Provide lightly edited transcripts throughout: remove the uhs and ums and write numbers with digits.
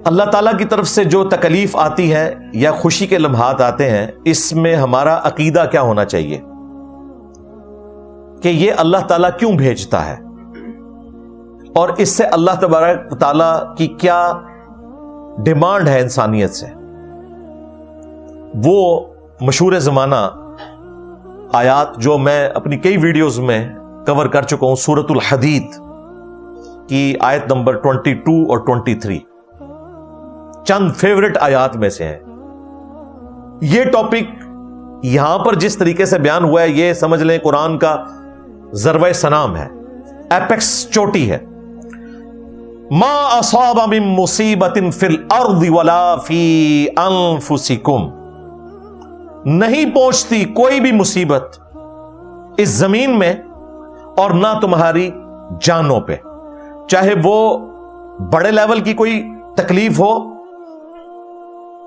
اللہ تعالیٰ کی طرف سے جو تکلیف آتی ہے یا خوشی کے لمحات آتے ہیں، اس میں ہمارا عقیدہ کیا ہونا چاہیے کہ یہ اللہ تعالیٰ کیوں بھیجتا ہے، اور اس سے اللہ تبارک تعالیٰ کی کیا ڈیمانڈ ہے انسانیت سے۔ وہ مشہور زمانہ آیات جو میں اپنی کئی ویڈیوز میں کور کر چکا ہوں، سورۃ الحدید کی آیت نمبر 22 اور 23 چند فیورٹ آیات میں سے ہیں۔ یہ ٹاپک یہاں پر جس طریقے سے بیان ہوا ہے، یہ سمجھ لیں قرآن کا ذروہ سنام ہے، ایپیکس چوٹی ہے۔ ما اصاب من مصیبت فی الارض ولا فی انفسکم، نہیں پہنچتی کوئی بھی مصیبت اس زمین میں اور نہ تمہاری جانوں پہ، چاہے وہ بڑے لیول کی کوئی تکلیف ہو،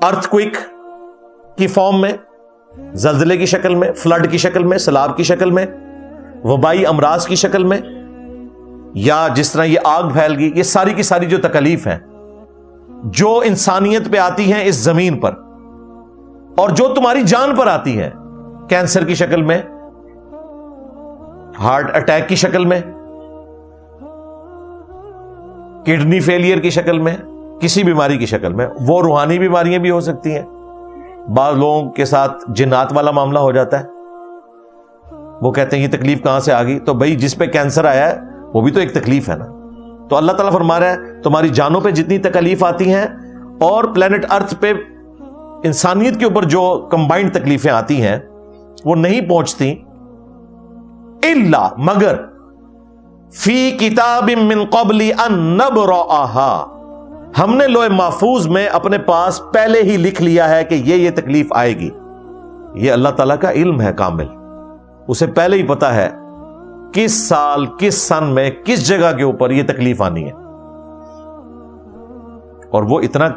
ارتھ کوئک کی فارم میں، زلزلے کی شکل میں، فلڈ کی شکل میں، سیلاب کی شکل میں، وبائی امراض کی شکل میں، یا جس طرح یہ آگ پھیل گئی، یہ ساری کی ساری جو تکلیف ہیں جو انسانیت پہ آتی ہیں اس زمین پر، اور جو تمہاری جان پر آتی ہے، کینسر کی شکل میں، ہارٹ اٹیک کی شکل میں، کڈنی فیلئر کی شکل میں، کسی بیماری کی شکل میں، وہ روحانی بیماریاں بھی ہو سکتی ہیں۔ بعض لوگوں کے ساتھ جنات والا معاملہ ہو جاتا ہے، وہ کہتے ہیں یہ تکلیف کہاں سے آ گئی؟ تو بھائی جس پہ کینسر آیا ہے وہ بھی تو ایک تکلیف ہے نا۔ تو اللہ تعالیٰ فرما رہا ہے تمہاری جانوں پہ جتنی تکلیف آتی ہیں اور پلینٹ ارتھ پہ انسانیت کے اوپر جو کمبائنڈ تکلیفیں آتی ہیں وہ نہیں پہنچتی الا مگر فی کتاب من قبل ان نبرأها، ہم نے لوح محفوظ میں اپنے پاس پہلے ہی لکھ لیا ہے کہ یہ تکلیف آئے گی۔ یہ اللہ تعالیٰ کا علم ہے کامل، اسے پہلے ہی پتا ہے کس سال، کس سن میں، کس جگہ کے اوپر یہ تکلیف آنی ہے، اور وہ اتنا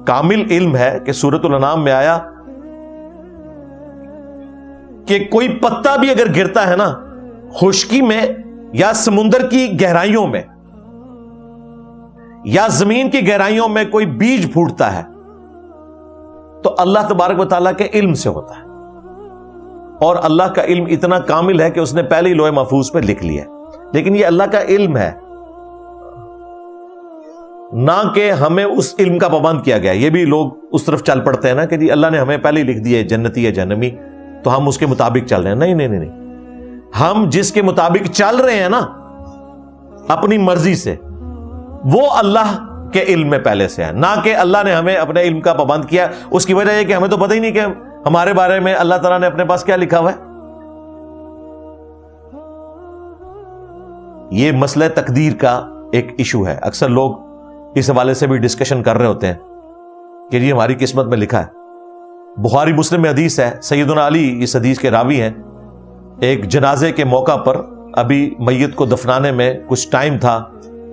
کامل علم ہے کہ سورۃ الانعام میں آیا کہ کوئی پتا بھی اگر گرتا ہے نا خشکی میں یا سمندر کی گہرائیوں میں یا زمین کی گہرائیوں میں کوئی بیج پھوٹتا ہے تو اللہ تبارک و تعالیٰ کے علم سے ہوتا ہے، اور اللہ کا علم اتنا کامل ہے کہ اس نے پہلے ہی لوح محفوظ پہ لکھ لیا ہے۔ لیکن یہ اللہ کا علم ہے، نہ کہ ہمیں اس علم کا پابند کیا گیا۔ یہ بھی لوگ اس طرف چل پڑتے ہیں نا کہ جی اللہ نے ہمیں پہلے ہی لکھ دیا ہے جنتی ہے جہنمی، تو ہم اس کے مطابق چل رہے ہیں۔ نہیں، ہم جس کے مطابق چل رہے ہیں نا اپنی مرضی سے، وہ اللہ کے علم میں پہلے سے ہے، نہ کہ اللہ نے ہمیں اپنے علم کا پابند کیا۔ اس کی وجہ یہ کہ ہمیں تو پتہ ہی نہیں کہ ہمارے بارے میں اللہ تعالیٰ نے اپنے پاس کیا لکھا ہوا ہے۔ یہ مسئلہ تقدیر کا ایک ایشو ہے، اکثر لوگ اس حوالے سے بھی ڈسکشن کر رہے ہوتے ہیں کہ یہ ہماری قسمت میں لکھا ہے۔ بخاری مسلم میں حدیث ہے، سیدنا علی اس حدیث کے راوی ہیں، ایک جنازے کے موقع پر ابھی میت کو دفنانے میں کچھ ٹائم تھا،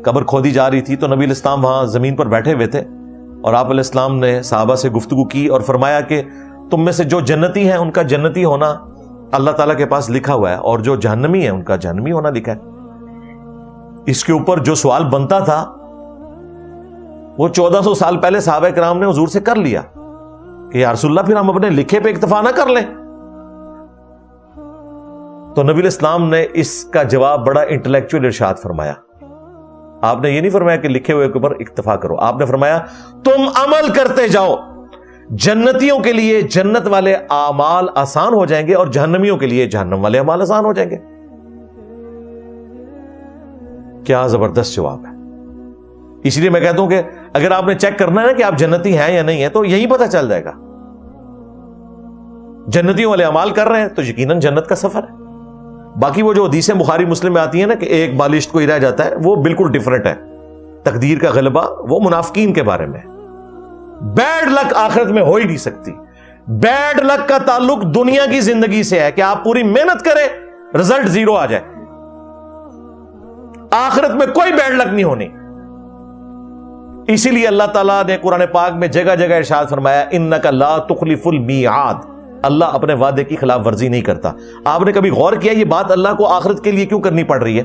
قبر کھودی جا رہی تھی، تو نبی علیہ السلام وہاں زمین پر بیٹھے ہوئے تھے، اور آپ علیہ السلام نے صحابہ سے گفتگو کی اور فرمایا کہ تم میں سے جو جنتی ہیں ان کا جنتی ہونا اللہ تعالیٰ کے پاس لکھا ہوا ہے، اور جو جہنمی ہیں ان کا جہنمی ہونا لکھا ہے۔ اس کے اوپر جو سوال بنتا تھا وہ 1400 سال پہلے صحابہ کرام نے حضور سے کر لیا کہ یا رسول اللہ پھر ہم اپنے لکھے پہ اکتفا نہ کر لیں۔ تو نبی علیہ السلام نے اس کا جواب بڑا انٹلیکچوئل ارشاد فرمایا۔ آپ نے یہ نہیں فرمایا کہ لکھے ہوئے کے اوپر اکتفا کرو، آپ نے فرمایا تم عمل کرتے جاؤ، جنتیوں کے لیے جنت والے اعمال آسان ہو جائیں گے اور جہنمیوں کے لیے جہنم والے اعمال آسان ہو جائیں گے۔ کیا زبردست جواب ہے۔ اس لیے میں کہتا ہوں کہ اگر آپ نے چیک کرنا ہے نا کہ آپ جنتی ہیں یا نہیں ہیں تو یہی پتہ چل جائے گا۔ جنتیوں والے اعمال کر رہے ہیں تو یقیناً جنت کا سفر ہے۔ باقی وہ جو حدیثیں بخاری مسلم میں آتی ہیں نا کہ ایک بالشت کوئی رہ جاتا ہے، وہ بالکل ڈیفرنٹ ہے۔ تقدیر کا غلبہ وہ منافقین کے بارے میں۔ بیڈ لک آخرت میں ہو ہی نہیں سکتی۔ بیڈ لک کا تعلق دنیا کی زندگی سے ہے کہ آپ پوری محنت کریں، رزلٹ زیرو آ جائے۔ آخرت میں کوئی بیڈ لک نہیں ہونی۔ اسی لیے اللہ تعالیٰ نے قرآن پاک میں جگہ جگہ ارشاد فرمایا انک لا تخلف المیعاد، اللہ اپنے وعدے کی خلاف ورزی نہیں کرتا۔ آپ نے کبھی غور کیا یہ بات اللہ کو آخرت کے لیے کیوں کرنی پڑ رہی ہے؟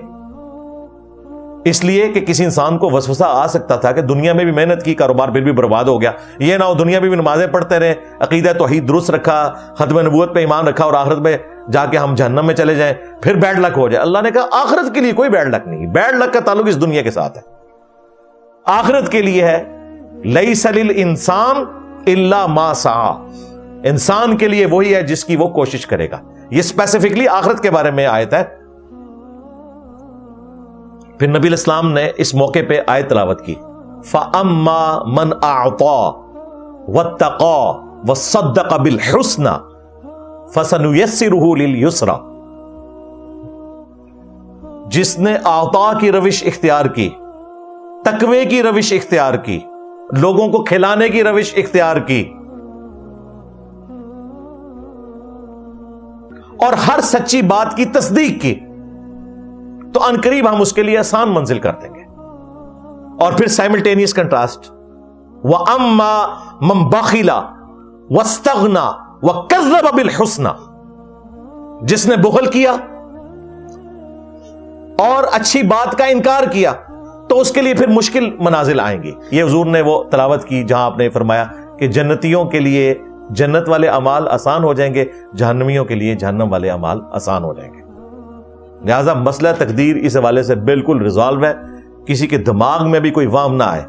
اس لیے کہ کسی انسان کو وسوسہ آ سکتا تھا کہ دنیا میں بھی محنت کی، کاروبار پھر بھی برباد ہو گیا، یہ نہ ہو دنیا میں بھی نمازیں پڑھتے رہے، عقیدہ توحید درست رکھا، ختم نبوت پہ ایمان رکھا، اور آخرت میں جا کے ہم جہنم میں چلے جائیں، پھر بیڈ لک ہو جائے۔ اللہ نے کہا آخرت کے لیے کوئی بیڈ لک نہیں، بیڈ لک کا تعلق اس دنیا کے ساتھ ہے، آخرت کے لیے ہے۔ لیس للانسان الا ما سعی، انسان کے لیے وہی ہے جس کی وہ کوشش کرے گا۔ یہ اسپیسیفکلی آخرت کے بارے میں آیت ہے۔ پھر نبی علیہ السلام نے اس موقع پہ آیت تلاوت کی، فَأَمَّا مَنْ أَعْطَى وَاتَّقَى وَصَدَّقَ بِالْحُسْنَى فَسَنُيَسِّرُهُ لِلْيُسْرَى، جس نے اعطا کی روش اختیار کی، تقوی کی روش اختیار کی، لوگوں کو کھلانے کی روش اختیار کی، اور ہر سچی بات کی تصدیق کی، تو انقریب ہم اس کے لیے آسان منزل کر دیں گے۔ اور پھر سائملٹینیس کنٹراسٹ، وَأَمَّا مَن بَخِلَ وَاسْتَغْنَى وَكَذَّبَ بِالْحُسْنَى، جس نے بخل کیا اور اچھی بات کا انکار کیا تو اس کے لیے پھر مشکل منازل آئیں گی۔ یہ حضور نے وہ تلاوت کی جہاں آپ نے فرمایا کہ جنتیوں کے لیے جنت والے اعمال آسان ہو جائیں گے، جہنمیوں کے لیے جہنم والے اعمال آسان ہو جائیں گے۔ لہذا مسئلہ تقدیر اس حوالے سے بالکل ریزالو ہے، کسی کے دماغ میں بھی کوئی وہم نہ آئے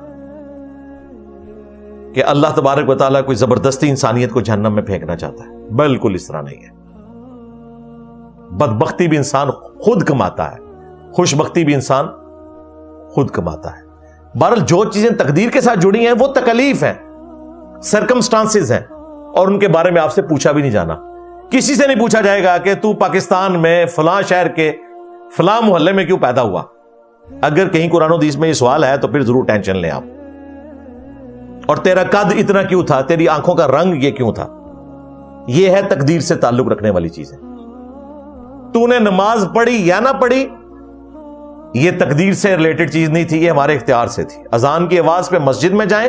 کہ اللہ تبارک و تعالیٰ کوئی زبردستی انسانیت کو جہنم میں پھینکنا چاہتا ہے، بالکل اس طرح نہیں ہے۔ بدبختی بھی انسان خود کماتا ہے، خوش بختی بھی انسان خود کماتا ہے۔ بہرحال جو چیزیں تقدیر کے ساتھ جڑی ہیں وہ تکلیف ہیں، سرکمسٹانسز ہیں، اور ان کے بارے میں آپ سے پوچھا بھی نہیں جانا۔ کسی سے نہیں پوچھا جائے گا کہ تو پاکستان میں فلاں شہر کے فلاں محلے میں کیوں پیدا ہوا۔ اگر کہیں قرآن و حدیث میں یہ سوال ہے تو پھر ضرور ٹینشن لیں آپ۔ اور تیرا قد اتنا کیوں تھا، تیری آنکھوں کا رنگ یہ کیوں تھا، یہ ہے تقدیر سے تعلق رکھنے والی چیزیں۔ تو نے نماز پڑھی یا نہ پڑھی، یہ تقدیر سے ریلیٹڈ چیز نہیں تھی، یہ ہمارے اختیار سے تھی۔ اذان کی آواز پہ مسجد میں جائیں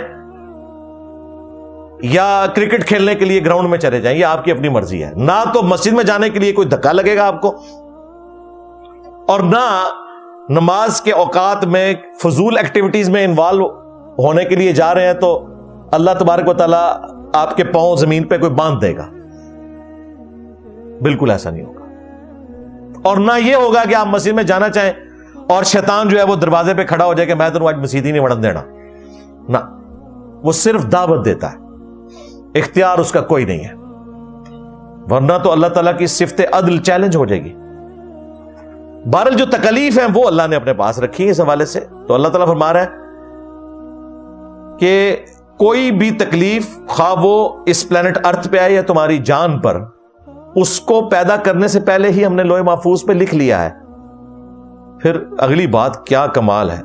یا کرکٹ کھیلنے کے لیے گراؤنڈ میں چلے جائیں، یہ آپ کی اپنی مرضی ہے۔ نہ تو مسجد میں جانے کے لیے کوئی دھکا لگے گا آپ کو، اور نہ نماز کے اوقات میں فضول ایکٹیویٹیز میں انوالو ہونے کے لیے جا رہے ہیں تو اللہ تبارک و تعالیٰ آپ کے پاؤں زمین پہ کوئی باندھ دے گا، بالکل ایسا نہیں ہوگا۔ اور نہ یہ ہوگا کہ آپ مسجد میں جانا چاہیں اور شیطان جو ہے وہ دروازے پہ کھڑا ہو جائے کہ میں تمہیں آج مسجد ہی نہیں وڑن دینا، نہ، وہ صرف دعوت دیتا ہے، اختیار اس کا کوئی نہیں ہے، ورنہ تو اللہ تعالیٰ کی صفت عدل چیلنج ہو جائے گی۔ بہرحال جو تکلیف ہیں وہ اللہ نے اپنے پاس رکھی ہے اس حوالے سے۔ تو اللہ تعالیٰ فرما رہا ہے کہ کوئی بھی تکلیف، خواہ وہ اس پلانٹ ارتھ پہ آئے یا تمہاری جان پر، اس کو پیدا کرنے سے پہلے ہی ہم نے لوح محفوظ پہ لکھ لیا ہے۔ پھر اگلی بات کیا کمال ہے،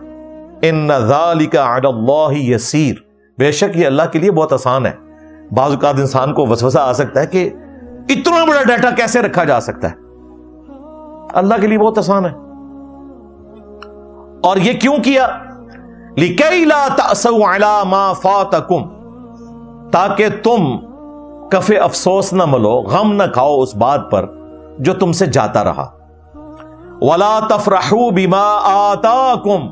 ان ذالک علی اللہ یسیر، بے شک یہ اللہ کے لیے بہت آسان ہے۔ بعض اوقات انسان کو وسوسہ آ سکتا ہے کہ اتنا بڑا ڈیٹا کیسے رکھا جا سکتا ہے، اللہ کے لیے بہت آسان ہے۔ اور یہ کیوں کیا؟ لِكَيْ لَا تَأْسَوْا عَلَى مَا فَاتَكُمْ، تاکہ تم کف افسوس نہ ملو، غم نہ کھاؤ اس بات پر جو تم سے جاتا رہا۔ وَلَا تَفْرَحُوا بِمَا آتَاكُمْ،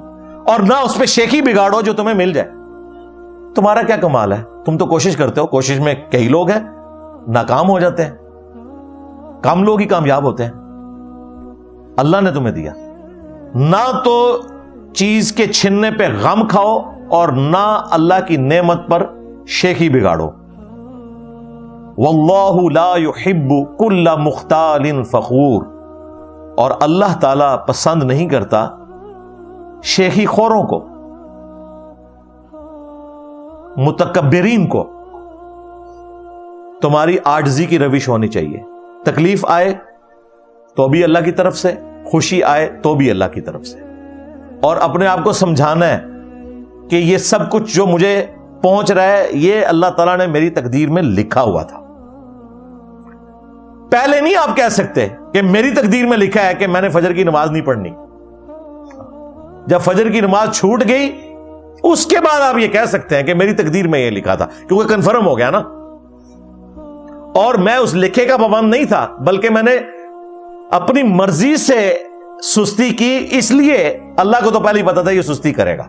اور نہ اس پہ شیخی بگاڑو جو تمہیں مل جائے۔ تمہارا کیا کمال ہے، تم تو کوشش کرتے ہو، کوشش میں کئی لوگ ہیں ناکام ہو جاتے ہیں، کم لوگ ہی کامیاب ہوتے ہیں۔ اللہ نے تمہیں دیا، نہ تو چیز کے چھننے پہ غم کھاؤ اور نہ اللہ کی نعمت پر شیخی بگاڑو۔ واللہ لا يحب کل مختال فخور، اور اللہ تعالی پسند نہیں کرتا شیخی خوروں کو، متکبرین کو۔ تمہاری عاجزی کی روش ہونی چاہیے، تکلیف آئے تو بھی اللہ کی طرف سے، خوشی آئے تو بھی اللہ کی طرف سے، اور اپنے آپ کو سمجھانا ہے کہ یہ سب کچھ جو مجھے پہنچ رہا ہے یہ اللہ تعالیٰ نے میری تقدیر میں لکھا ہوا تھا۔ پہلے نہیں آپ کہہ سکتے کہ میری تقدیر میں لکھا ہے کہ میں نے فجر کی نماز نہیں پڑھنی، جب فجر کی نماز چھوٹ گئی اس کے بعد آپ یہ کہہ سکتے ہیں کہ میری تقدیر میں یہ لکھا تھا، کیونکہ کنفرم ہو گیا نا، اور میں اس لکھے کا پابند نہیں تھا، بلکہ میں نے اپنی مرضی سے سستی کی اس لیے اللہ کو تو پہلے ہی پتا تھا یہ سستی کرے گا.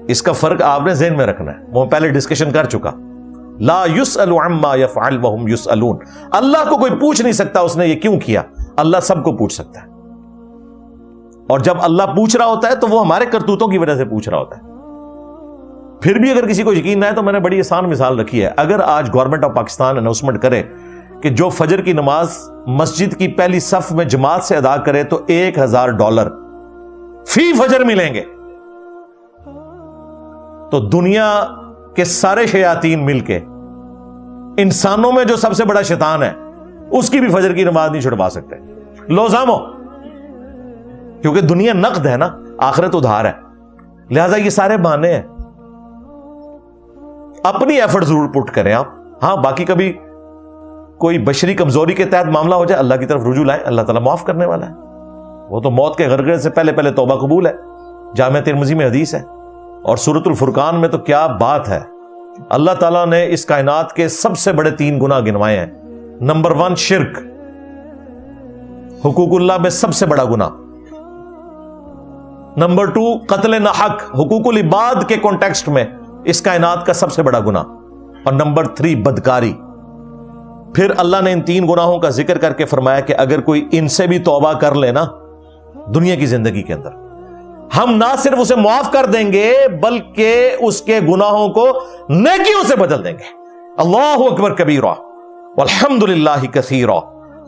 اس کا فرق آپ نے ذہن میں رکھنا ہے, وہ پہلے ڈسکشن کر چکا. لا يسأل عما يفعل وهم يسألون. اللہ کو کوئی پوچھ نہیں سکتا اس نے یہ کیوں کیا, اللہ سب کو پوچھ سکتا ہے. اور جب اللہ پوچھ رہا ہوتا ہے تو وہ ہمارے کرتوتوں کی وجہ سے پوچھ رہا ہوتا ہے. پھر بھی اگر کسی کو یقین نہ ہے تو میں نے بڑی آسان مثال رکھی ہے. اگر آج گورنمنٹ آف پاکستان اناؤنسمنٹ کرے کہ جو فجر کی نماز مسجد کی پہلی صف میں جماعت سے ادا کرے تو $1000 فی فجر ملیں گے, تو دنیا کے سارے شیاطین مل کے انسانوں میں جو سب سے بڑا شیطان ہے اس کی بھی فجر کی نماز نہیں چھڑوا سکتے. لوزامو, کیونکہ دنیا نقد ہے نا, آخرت ادھار ہے, لہذا یہ سارے بہانے ہیں. اپنی ایفرٹ ضرور پٹ کریں آپ. ہاں باقی کبھی کوئی بشری کمزوری کے تحت معاملہ ہو جائے, اللہ کی طرف رجوع لائیں, اللہ تعالیٰ معاف کرنے والا ہے. وہ تو موت کے غرغرے سے پہلے پہلے توبہ قبول ہے. جامع ترمذی میں حدیث ہے, اور سورۃ الفرقان میں تو کیا بات ہے. اللہ تعالیٰ نے اس کائنات کے سب سے بڑے 3 گناہ گنوائے ہیں. نمبر 1 شرک, حقوق اللہ میں سب سے بڑا گناہ. نمبر 2 قتل ناحق, حقوق العباد کے کانٹیکسٹ میں اس کائنات کا سب سے بڑا گناہ. اور نمبر 3 بدکاری. پھر اللہ نے ان 3 گناہوں کا ذکر کر کے فرمایا کہ اگر کوئی ان سے بھی توبہ کر لے نا دنیا کی زندگی کے اندر, ہم نہ صرف اسے معاف کر دیں گے بلکہ اس کے گناہوں کو نیکیوں سے بدل دیں گے. اللہ اکبر کبیرہ والحمد للہ کثیرہ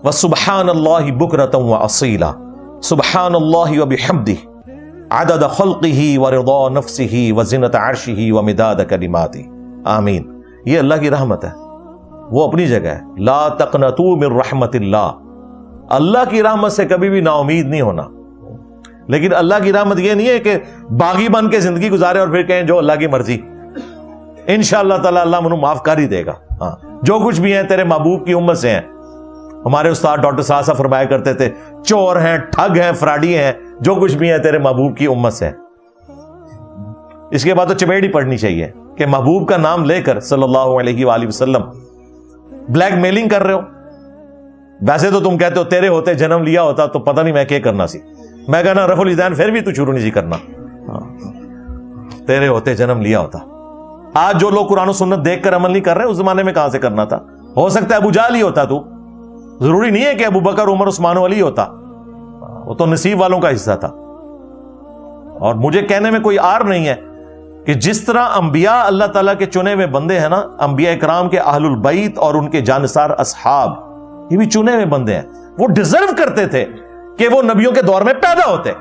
وسبحان اللہ بکرۃ واصیلا سبحان اللہ وبحمدہ عدد خلقہ ورضا نفسہ وزنۃ عرشہ ومداد کلماتہ. آمین. یہ اللہ کی رحمت ہے, وہ اپنی جگہ ہے. لا تقنطوا من رحمت اللہ. اللہ کی رحمت سے کبھی بھی نا امید نہیں ہونا. لیکن اللہ کی رحمت یہ نہیں ہے کہ باغی بن کے زندگی گزارے اور پھر کہیں جو اللہ کی مرضی. انشاءاللہ تعالی اللہ منو معاف کر ہی دے گا. ہاں جو کچھ بھی ہیں تیرے محبوب کی امت سے ہیں. ہمارے استاد ڈاکٹر صاحب فرمایا کرتے تھے چور ہیں, ٹھگ ہیں, فراڈی ہیں, جو کچھ بھی ہیں تیرے محبوب کی امت سے ہیں. اس کے بعد تو چپیڑ ہی پڑنی چاہیے کہ محبوب کا نام لے کر صلی اللہ علیہ وآلہ وسلم بلیک میلنگ کر رہے ہو. ویسے تو تم کہتے ہو تیرے ہوتے جنم لیا ہوتا تو پتہ نہیں میں کیا کرنا سی. میں کہنا رفع الیدین پھر بھی تو شروع نہیں سی کرنا, تیرے ہوتے جنم لیا ہوتا. آج جو لوگ قرآن و سنت دیکھ کر عمل نہیں کر رہے اس زمانے میں کہاں سے کرنا تھا. ہو سکتا ہے ابو جہل ہی ہوتا, تو ضروری نہیں ہے کہ ابو بکر عمر عثمان و علی ہوتا, وہ تو نصیب والوں کا حصہ تھا. اور مجھے کہنے میں کوئی آر نہیں ہے کہ جس طرح انبیاء اللہ تعالیٰ کے چنے ہوئے بندے ہیں نا, انبیاء کرام کے اہل البیت اور ان کے جانثار اصحاب یہ بھی چنے ہوئے بندے ہیں. وہ ڈیزرو کرتے تھے کہ وہ نبیوں کے دور میں پیدا ہوتے.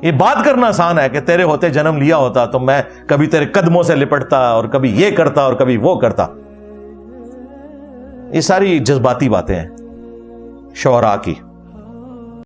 یہ بات کرنا آسان ہے کہ تیرے ہوتے جنم لیا ہوتا تو میں کبھی تیرے قدموں سے لپٹتا اور کبھی یہ کرتا اور کبھی وہ کرتا. یہ ساری جذباتی باتیں ہیں شعراء کی.